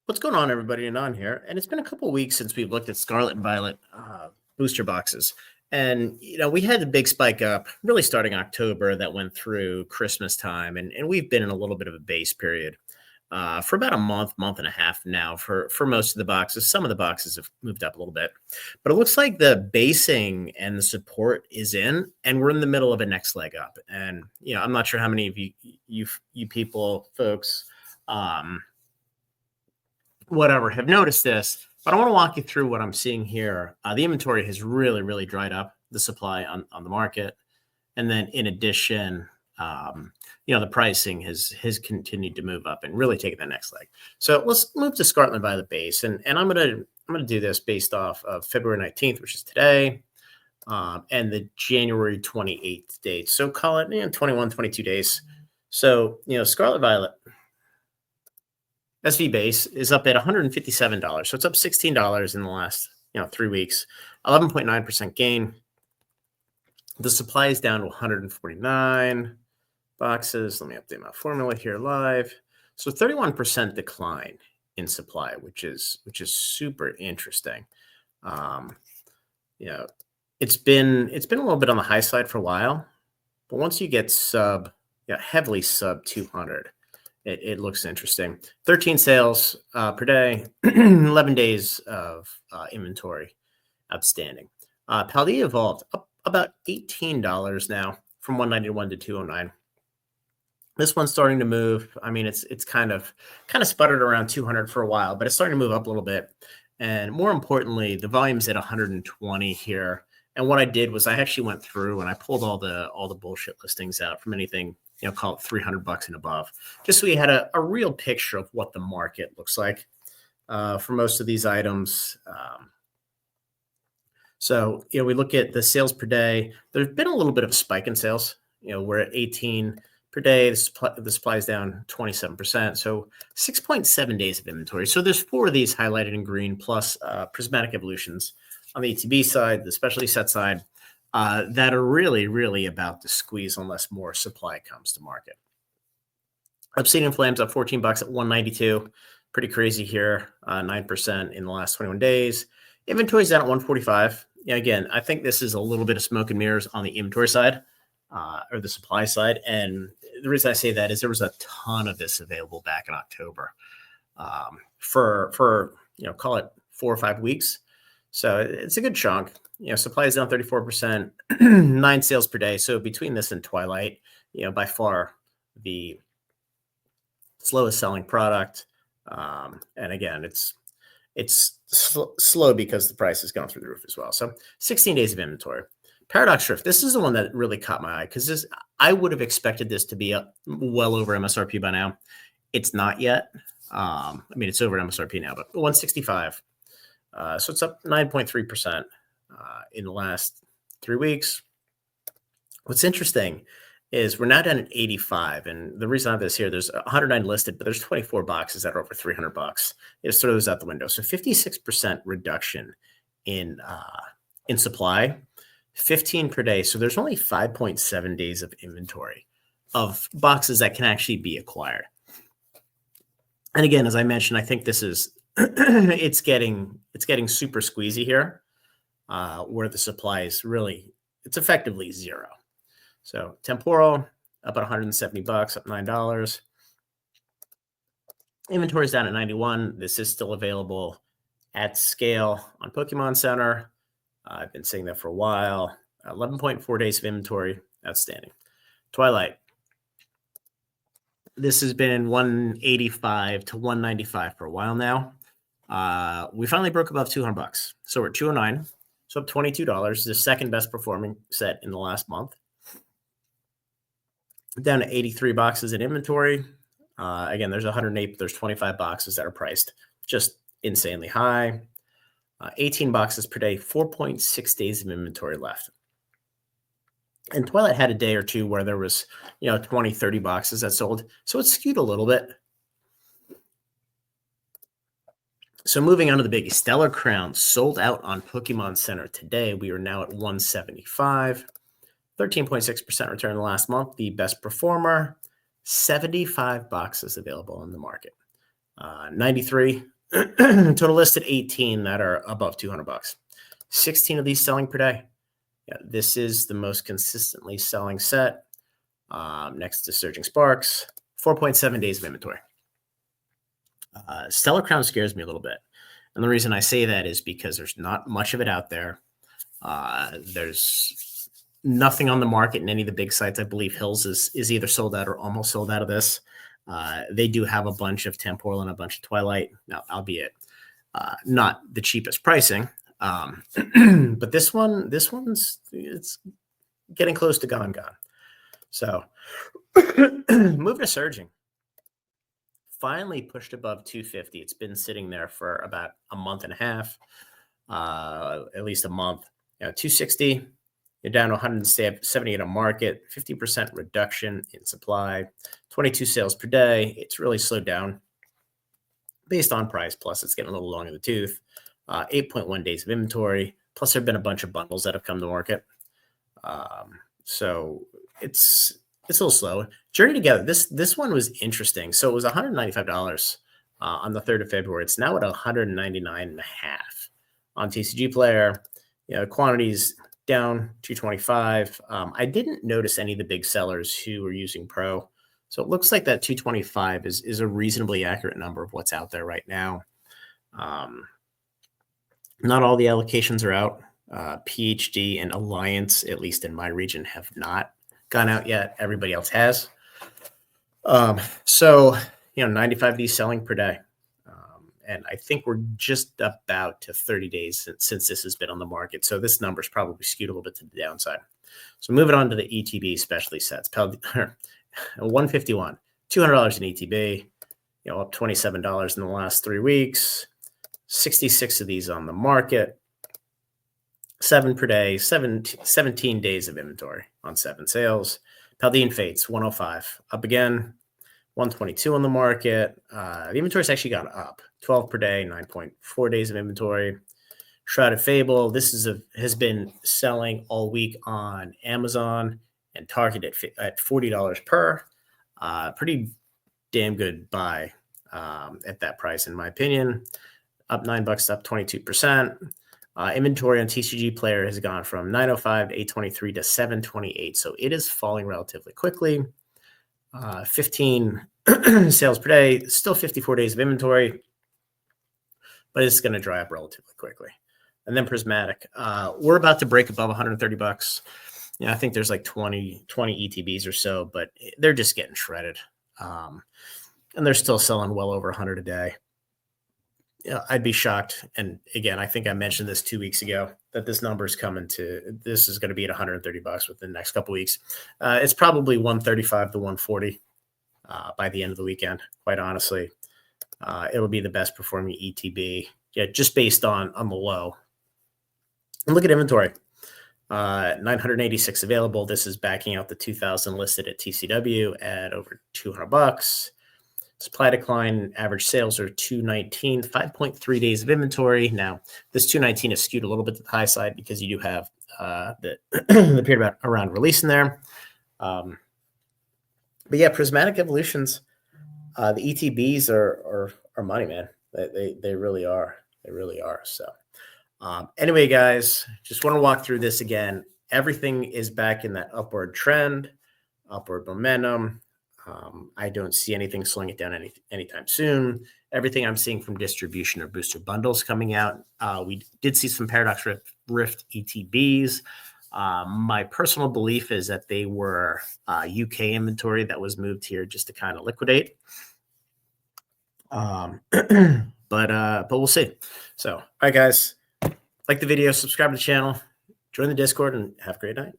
What's going on, everybody? Anon here, and it's been a couple weeks since we've looked at Scarlet Violet booster boxes, and we had the big spike up, really starting October, that went through Christmas time, and we've been in a little bit of a base period for about a month and a half now for most of the boxes. Some of the boxes have moved up a little bit, but it looks like the basing and the support is in, and we're in the middle of a next leg up. And I'm not sure how many of you people, folks. Whatever, have noticed this, but I want to walk you through what I'm seeing here. The inventory has really dried up, the supply on the market. And then in addition, the pricing has continued to move up and really taken that next leg. So let's move to Scarlet Violet base. And I'm gonna do this based off of February 19th, which is today, and the January 28th date. So call it 21, 22 days. So Scarlet Violet SV base is up at $157. So it's up $16 in the last 3 weeks, 11.9% gain. The supply is down to 149 boxes. Let me update my formula here live. So 31% decline in supply, which is super interesting. It's been a little bit on the high side for a while, but once you get heavily sub 200, it looks interesting. 13 sales per day, 11 days of inventory outstanding. Paldea evolved up about $18 now, from 191 to 209. This one's starting to move. I mean, it's kind of sputtered around 200 for a while, but it's starting to move up a little bit. And more importantly, the volume's at 120 here. And what I did was I actually went through and I pulled all the bullshit listings out from anything, call it $300 and above, just so we had a real picture of what the market looks like for most of these items. So we look at the sales per day. There's been a little bit of a spike in sales. We're at 18 per day. The supply is down 27%. So 6.7 days of inventory. So there's 4 of these highlighted in green, plus prismatic evolutions on the ETB side, the specialty set side, that are really about to squeeze unless more supply comes to market. Obsidian Flames up $14 at 192. Pretty crazy here, 9% in the last 21 days. Inventory's down at 145. Again, I think this is a little bit of smoke and mirrors on the inventory side, or the supply side. And the reason I say that is there was a ton of this available back in October for call it 4 or 5 weeks. So it's a good chunk. Supply is down 34%, 9 sales per day. So between this and Twilight, by far the slowest selling product. And again, it's slow because the price has gone through the roof as well. So 16 days of inventory. Paradox Drift. This is the one that really caught my eye because I would have expected this to be up well over MSRP by now. It's not yet. I mean, it's over MSRP now, but 165. So it's up 9.3% in the last 3 weeks. What's interesting is we're now down at 85. And the reason I have this here, there's 109 listed, but there's 24 boxes that are over $300. Just throw those out the window. So 56% reduction in supply, 15 per day. So there's only 5.7 days of inventory of boxes that can actually be acquired. And again, as I mentioned, I think this is it's getting super squeezy here, where the supply is it's effectively zero. So Temporal about $170, up $9. Inventory is down at 91. This is still available at scale on Pokemon Center. I've been saying that for a while. 11.4 days of inventory, outstanding. Twilight. This has been 185 to 195 for a while now. We finally broke above $200. So we're at 209. So up $22. The second best performing set in the last month. Down to 83 boxes in inventory. Again, there's 108, but there's 25 boxes that are priced just insanely high. 18 boxes per day, 4.6 days of inventory left. And Twilight had a day or two where there was, 20, 30 boxes that sold. So it skewed a little bit. So moving on to the biggie, Stellar Crown sold out on Pokemon Center today. We are now at 175. 13.6% return in the last month. The best performer, 75 boxes available on the market. 93 Total listed 18 that are above 200 bucks. 16 of these selling per day. Yeah, this is the most consistently selling set, next to Surging Sparks. 4.7 days of inventory. Stellar Crown scares me a little bit. And the reason I say that is because there's not much of it out there. There's nothing on the market in any of the big sites. I believe Hills is either sold out or almost sold out of this. They do have a bunch of Temporal and a bunch of Twilight, now, albeit not the cheapest pricing. But this one's it's getting close to gone. So move to Surging. Finally pushed above 250. It's been sitting there for about a month and a half, at least a month. 260. You're down to 178 on market, 50% reduction in supply, 22 sales per day. It's really slowed down based on price. Plus, it's getting a little long in the tooth. 8.1 days of inventory. Plus, there have been a bunch of bundles that have come to market. So it's a little slow. Journey Together. This one was interesting. So it was $195 on the 3rd of February. It's now at $199.5 on TCG Player. Quantities down 225. I didn't notice any of the big sellers who were using Pro. So it looks like that 225 is a reasonably accurate number of what's out there right now. Not all the allocations are out. PhD and Alliance, at least in my region, have not gone out yet. Everybody else has. So 95 selling per day. And I think we're just about to 30 days since this has been on the market. So this number is probably skewed a little bit to the downside. So moving on to the ETB specialty sets. 151, $200 in ETB, up $27 in the last 3 weeks. 66 of these on the market. 7 per day, 17 days of inventory on 7 sales. Paldea Fates, 105, up again. 122 on the market. The inventory's actually gone up. 12 per day, 9.4 days of inventory. Shrouded Fable, this has been selling all week on Amazon and Target at $40 per. Pretty damn good buy at that price, in my opinion. Up $9, up 22%. Inventory on TCG Player has gone from 905 to 823 to 728. So it is falling relatively quickly. 15 sales per day, still 54 days of inventory, but it's going to dry up relatively quickly. And then Prismatic, we're about to break above 130 bucks. I think there's like 20 ETBs or so, but they're just getting shredded. And they're still selling well over 100 a day. I'd be shocked. And again, I think I mentioned this 2 weeks ago that this number is this is going to be at 130 bucks within the next couple of weeks. It's probably 135 to 140 by the end of the weekend. Quite honestly, it'll be the best performing ETB. Just based on the low. And look at inventory. 986 available. This is backing out the 2,000 listed at TCW at over 200 bucks. Supply decline, average sales are 219, 5.3 days of inventory. Now, this 219 is skewed a little bit to the high side because you do have the period around release in there. But yeah, Prismatic Evolutions, the ETBs are money, man. They really are. They really are. So anyway, guys, just want to walk through this again. Everything is back in that upward trend, upward momentum. I don't see anything slowing it down anytime soon. Everything I'm seeing from distribution or booster bundles coming out. We did see some Paradox Rift ETBs. My personal belief is that they were UK inventory that was moved here just to kind of liquidate. But we'll see. So, all right, guys, like the video, subscribe to the channel, join the Discord, and have a great night.